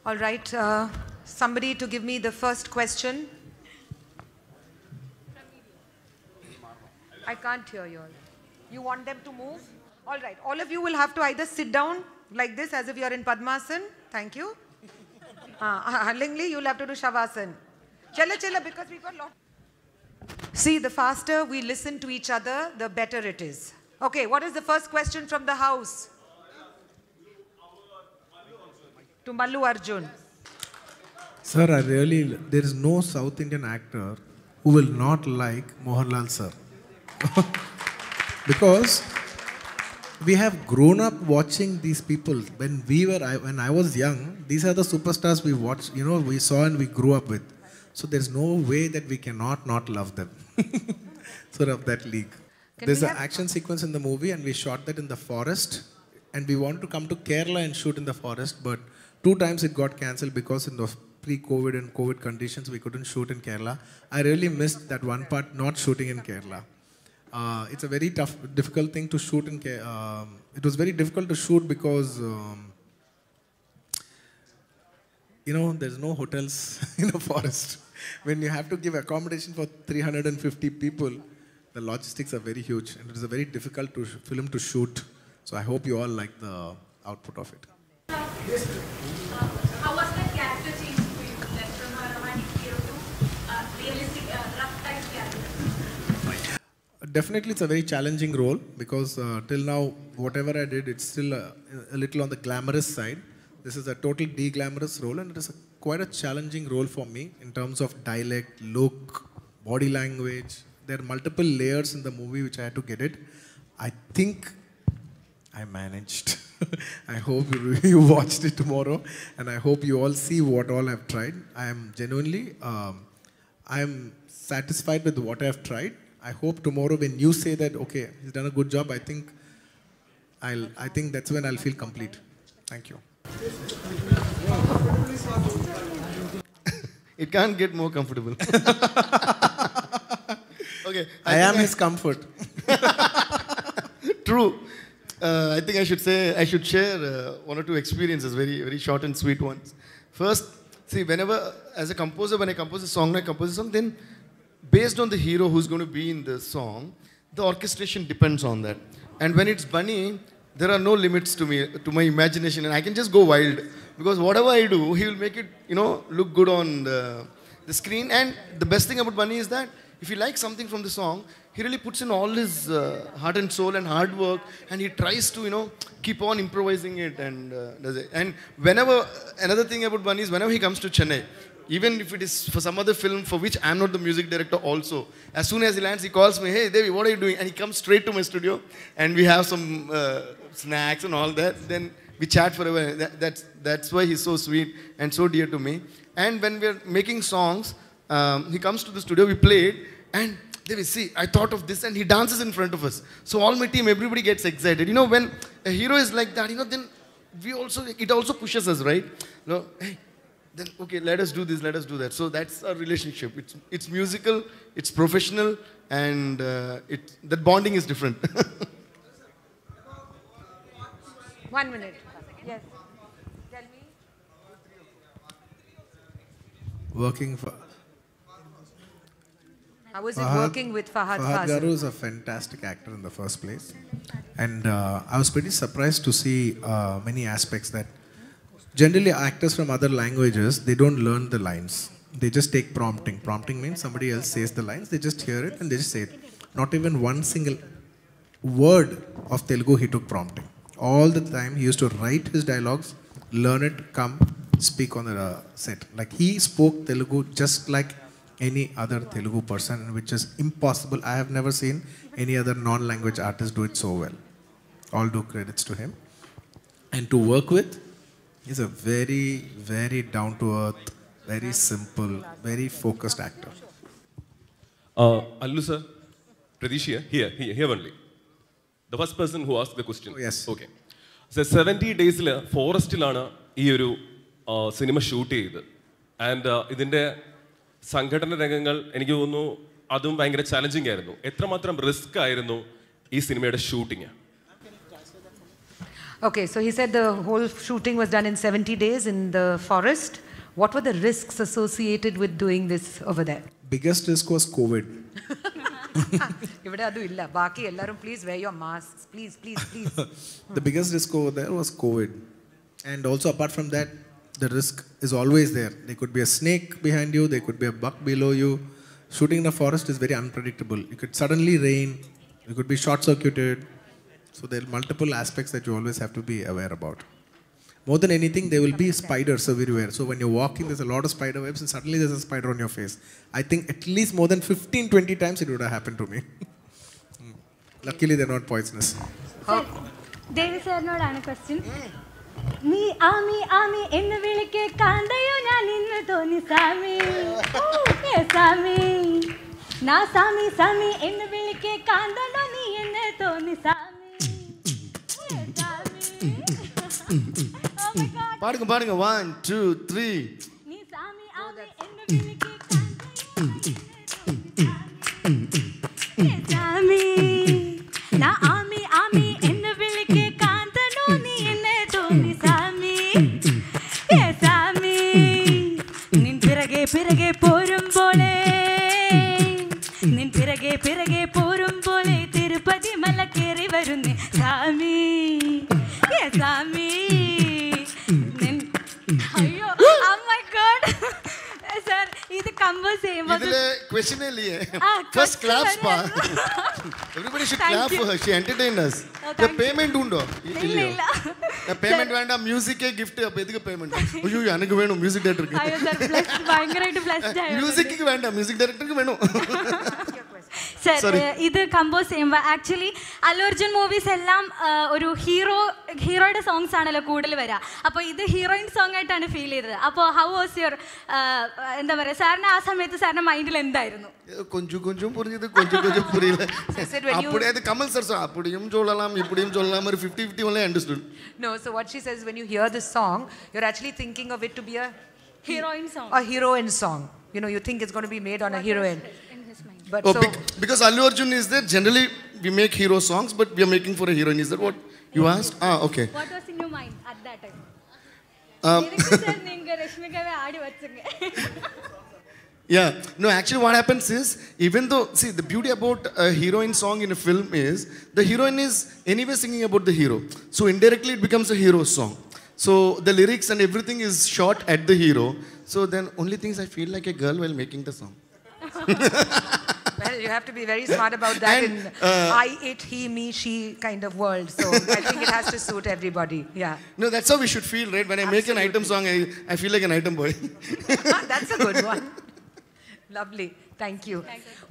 All right, somebody to give me the first question. I can't hear you all. You want them to move? All right, all of you will have to either sit down like this as if you are in Padmasan. Thank you. Lingli, you'll have to do Shavasana. Challa, because we got a lot. See, the faster we listen to each other, the better it is. Okay, what is the first question from the house? To Mallu Arjun. Sir, there is no South Indian actor who will not like Mohanlal sir. Because we have grown up watching these people. When I was young, these are the superstars we watched, we saw and we grew up with. So there's no way that we cannot not love them. Sort of that league. There's an action sequence in the movie and we shot that in the forest. And we wanted to come to Kerala and shoot in the forest, but 2 times it got cancelled because in the pre-COVID and COVID conditions, we couldn't shoot in Kerala. I really missed that one part, not shooting in Kerala. It's a very difficult thing to shoot in Kerala. It was very difficult to shoot because, there's no hotels in a forest. When you have to give accommodation for 350 people, the logistics are very huge. And it is a very difficult film to shoot. So I hope you all like the output of it. How was the character change for you? Like from a romantic hero to realistic, rough type character? Definitely, it's a very challenging role because till now, whatever I did, it's still a little on the glamorous side. This is a total de-glamorous role, and it is quite a challenging role for me in terms of dialect, look, body language. There are multiple layers in the movie which I had to get it. I think I managed. I hope you watched it tomorrow, and I hope you all see what all I've tried. I am genuinely, I am satisfied with what I've tried. I hope tomorrow when you say that, okay, he's done a good job, I think that's when I'll feel complete. Thank you. It can't get more comfortable. Okay, I am his comfort. True. I think I should share 1 or 2 experiences, very, very short and sweet ones. First, see, whenever, as a composer, when I compose a song, then based on the hero who's going to be in the song, the orchestration depends on that. And when it's Bunny, there are no limits to my imagination, and I can just go wild. Because whatever I do, he will make it, look good on the screen. And the best thing about Bunny is that if he likes something from the song, he really puts in all his heart and soul and hard work, and he tries to, keep on improvising it and does it. And another thing about Bunny is whenever he comes to Chennai, even if it is for some other film for which I'm not the music director also, as soon as he lands, he calls me, "Hey, Devi, what are you doing?" And he comes straight to my studio, and we have some snacks and all that. Then we chat forever. That's why he's so sweet and so dear to me. And when we're making songs, he comes to the studio, we play it, and Devi, see, I thought of this, and he dances in front of us. So all my team, everybody gets excited. When a hero is like that, then it also pushes us, right? Hey, then okay, let us do this, let us do that. So that's our relationship. It's musical, it's professional, and that bonding is different. 1 minute. Yes. Tell me. Working for... How is it working with Fahad Fazil? Fahad Garu is a fantastic actor in the first place. And I was pretty surprised to see many aspects that generally actors from other languages, they don't learn the lines. They just take prompting. Prompting means somebody else says the lines, they just hear it and they just say it. Not even one single word of Telugu he took prompting. All the time he used to write his dialogues, learn it, come, speak on the set. Like he spoke Telugu just like any other Telugu person, which is impossible. I have never seen any other non-language artist do it so well. All due credits to him. And to work with, he's a very, very down-to-earth, very simple, very focused actor. Allu sir, Pradesh here only. The first person who asked the question. Oh, yes. Okay. So 70 days forest ilana ee cinema shoot cheythu. And idinte സംഘടന രംഗങ്ങൾ എനിക്ക് തോന്നുന്നു അതും ഭയങ്കര challenging ആയിരുന്നു. എത്രമാത്രം risk ആയിരുന്നു ഈ സിനിമയുടെ shooting? Okay, so he said the whole shooting was done in 70 days in the forest. What were the risks associated with doing this over there? Biggest risk was COVID. ഇവിടെ അതും ഇല്ല ബാക്കി എല്ലാവരും please wear your masks, please. The biggest risk over there was COVID. And also apart from that, the risk is always there. There could be a snake behind you, there could be a buck below you. Shooting in a forest is very unpredictable. It could suddenly rain, it could be short-circuited. So there are multiple aspects that you always have to be aware about. More than anything, there will be spiders everywhere. So when you're walking, there's a lot of spider webs and suddenly there's a spider on your face. I think at least more than 15-20 times it would have happened to me. Luckily, they're not poisonous. Devi sir, a question. Me, Ami, ennu vilike kandayo njan innu thoni Sami. Yes, Sami. Na Sami, ennu vilike kandano nee ennu thoni Sami. பாடுங்க பாடுங்க 1 2 3 நீ சாமி ஆமி என்ன விழிக்கு சாமி நான் ஆமி என்ன விழிக்கு காந்தனோ நீ என்ன தோணி சாமி ஏ சாமி நின் பிறகே போரும் போலே நின் பிறகே போரும் போலே திருப்பதி மலக்கேறி வருந்தே சாமி ஏ சாமி இதுல क्वेश्चन இல்லையே first claps pa everybody should clap for her, she entertained us. The payment உண்டோ இல்ல the payment வேண்டாம் music ஏ gift அப்ப எதுக்கு payment ஐயோ எனக்கு வேணும் music director க்கு ஐயோ சார் blessed பயங்கரமாയിട്ട് blessed ஆயிடும் music க்கு வேண்டாம் music director க்கு வேணும் സർ ഇത് കമ്പോസ് ചെയ്യുമ്പോൾ ആക്ച്വലി അല്ലു അർജുൻ മൂവീസ് എല്ലാം ഒരു ഹീറോയുടെ സോങ്സ് ആണല്ലോ കൂടുതൽ വരിക അപ്പോൾ ഇത് ഹീറോയിൻ സോങ് ആയിട്ടാണ് ഫീൽ ചെയ്തത് അപ്പോൾ ഹൗ വാസ് യുവർ എന്താ പറയുക സാറിന് ആ സമയത്ത് സാറിന്റെ മൈൻഡിൽ എന്തായിരുന്നു கொஞ்சம் புரிஞ்சது கொஞ்சம் புரியல அப்படியே அது கமல் சார் அப்படியும் சொல்லலாம் இப்படியும் சொல்லலாம் ஒரு 50-50 only understood. No, so what she says, when you hear this song, you're actually thinking of it to be a heroine song. You know, you think it's going to be made on a heroine. But because Allu Arjun is there, generally we make hero songs, but we are making for a heroine. Is that what you asked? Okay. What was in your mind at that time? Yeah, no, actually what happens is, even though, see, the beauty about a heroine song in a film is, the heroine is anyway singing about the hero. So indirectly it becomes a hero song. So the lyrics and everything is shot at the hero. So then only things I feel like a girl while making the song. Well, you have to be very smart about that in I, it, he, me, she kind of world. So I think it has to suit everybody. Yeah. No, that's how we should feel, right? When I make an item song, I feel like an item boy. That's a good one. Lovely. Thank you.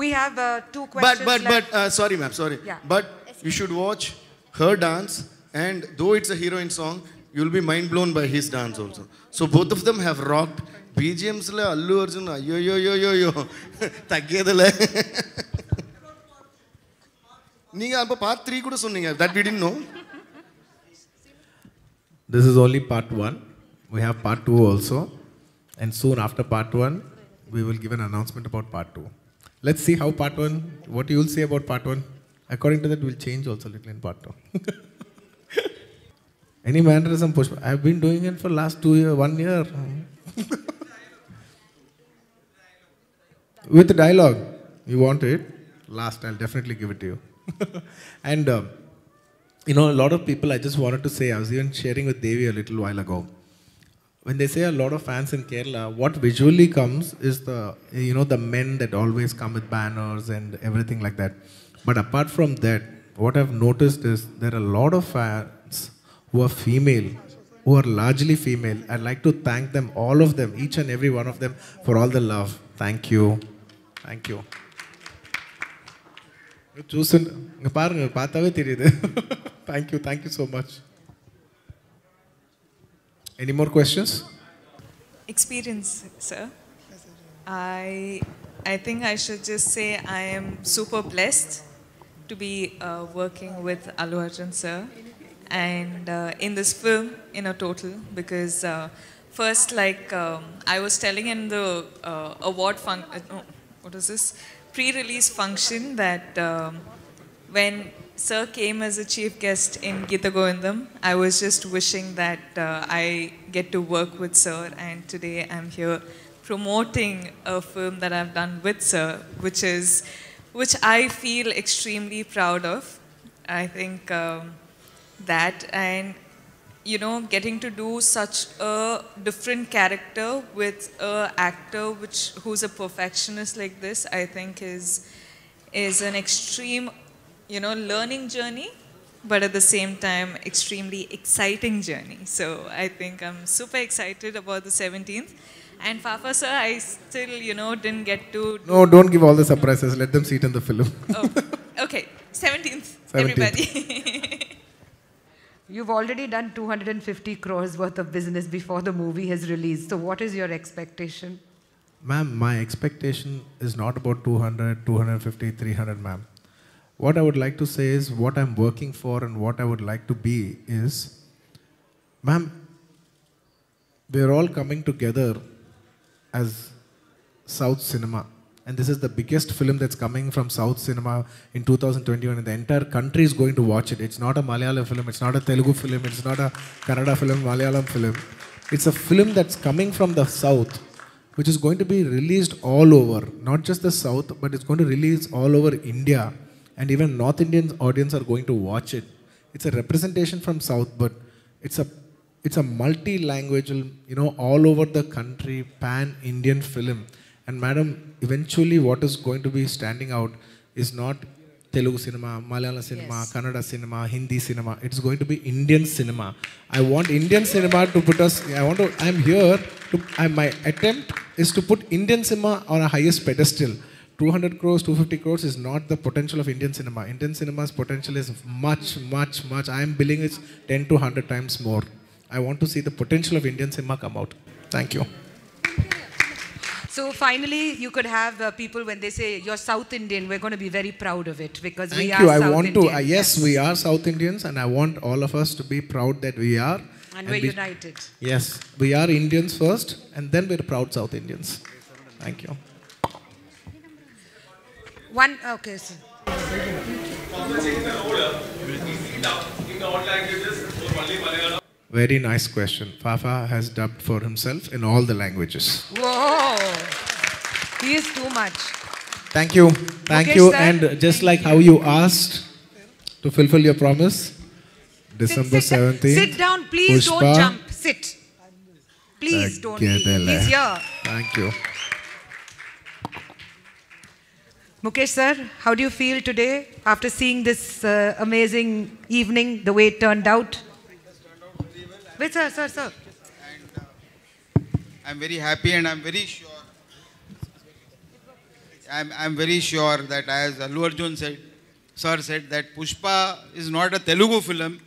We have 2 questions But sorry ma'am, sorry. Yeah. But you should watch her dance, and though it's a heroine song, you'll be mind blown by his dance also. So both of them have rocked. BGMs la Allu Arjun ayyo taggedala நீங்க அப்ப part 3 கூட சொன்னீங்க, that we didn't know. This is only part 1. We have part 2 also, and soon after part 1 we will give an announcement about part 2. Let's see how part 1, what you will say about part 1. According to that, we'll change also a little in part 2. Any mannerism push? I have been doing it for last 1 year. With dialogue, you want it? Last, I'll definitely give it to you. And you know, a lot of people, I just wanted to say, I was even sharing with Devi a little while ago. When they say a lot of fans in Kerala, what visually comes is the men that always come with banners and everything like that. But apart from that, what I've noticed is there are a lot of fans who are female, who are largely female. I'd like to thank them, all of them, each and every one of them, for all the love. Thank you. Thank you. Thank you so much. Any more questions? Experience, sir. I think I should just say I am super blessed to be working with Allu Arjun sir, and in this film in a total, because first, like I was telling in the award what is this pre-release function, that when Sir came as a chief guest in Gita Govindam, I was just wishing that I get to work with Sir, and today I'm here promoting a film that I've done with Sir, which I feel extremely proud of. I think that, and getting to do such a different character with an actor who's a perfectionist like this, I think is an extreme, learning journey, but at the same time, extremely exciting journey. So I think I'm super excited about the 17th. And Fafa sir, I still, didn't get to... No, don't give all the surprises. Let them see it in the film. Oh, okay. 17th, everybody. You've already done 250 crores worth of business before the movie has released. So what is your expectation? Ma'am, my expectation is not about 200, 250, 300, ma'am. What I would like to say is what I'm working for and what I would like to be is, ma'am, we're all coming together as South cinema. And this is the biggest film that's coming from South cinema in 2021, and the entire country is going to watch it. It's not a Malayalam film, it's not a Telugu film, it's not a Kannada film, Malayalam film. It's a film that's coming from the South, which is going to be released all over, not just the South, but it's going to release all over India. And even North Indian audience are going to watch it. It's a representation from South, but it's a multi-language, all over the country, pan-Indian film. And madam, eventually what is going to be standing out is not Telugu cinema, Malayalam cinema, Kannada cinema, Hindi cinema. It's going to be Indian cinema. I want Indian cinema to put us, my attempt is to put Indian cinema on a highest pedestal. 200 crores, 250 crores is not the potential of Indian cinema. Indian cinema's potential is much, much, much. I am billing it 10 to 100 times more. I want to see the potential of Indian cinema come out. Thank you. So finally, you could have people when they say you're South Indian, we're going to be very proud of it because we are South Indian. Yes, we are South Indians, and I want all of us to be proud that we are. And we're united. Yes, we are Indians first, and then we're proud South Indians. Thank you. Okay, sir. Very nice question. Fafa has dubbed for himself in all the languages. Whoa! He is too much. Thank you. Thank you. Sir. And just like how you asked to fulfill your promise, December 17th. Sit down, please. Pushpa, don't jump. Sit. Please don't leave. He's here. Thank you. Mukesh sir, how do you feel today after seeing this amazing evening, the way it turned out? Wait, sir. And I'm very happy, and I'm very sure. I'm very sure that, as Allu Arjun said, that Pushpa is not a Telugu film.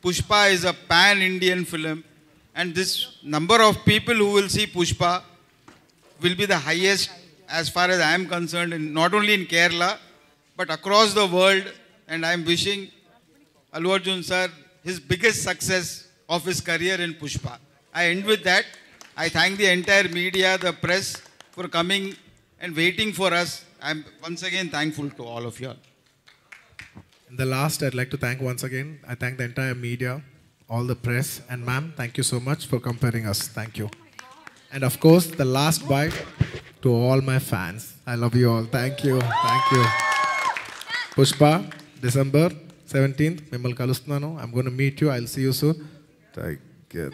Pushpa is a pan-Indian film, and this number of people who will see Pushpa will be the highest, as far as I am concerned, not only in Kerala, but across the world. And I am wishing Allu Arjun sir his biggest success of his career in Pushpa. I end with that. I thank the entire media, the press, for coming and waiting for us. I am once again thankful to all of you all. In the last, I'd like to thank once again. I thank the entire media, all the press, and ma'am, thank you so much for comparing us. Thank you. And of course, the last bite to all my fans. I love you all. Thank you. Thank you. Pushpa, December 17th, Mimmal Kalustunanu. I'm going to meet you. I'll see you soon. Thank you.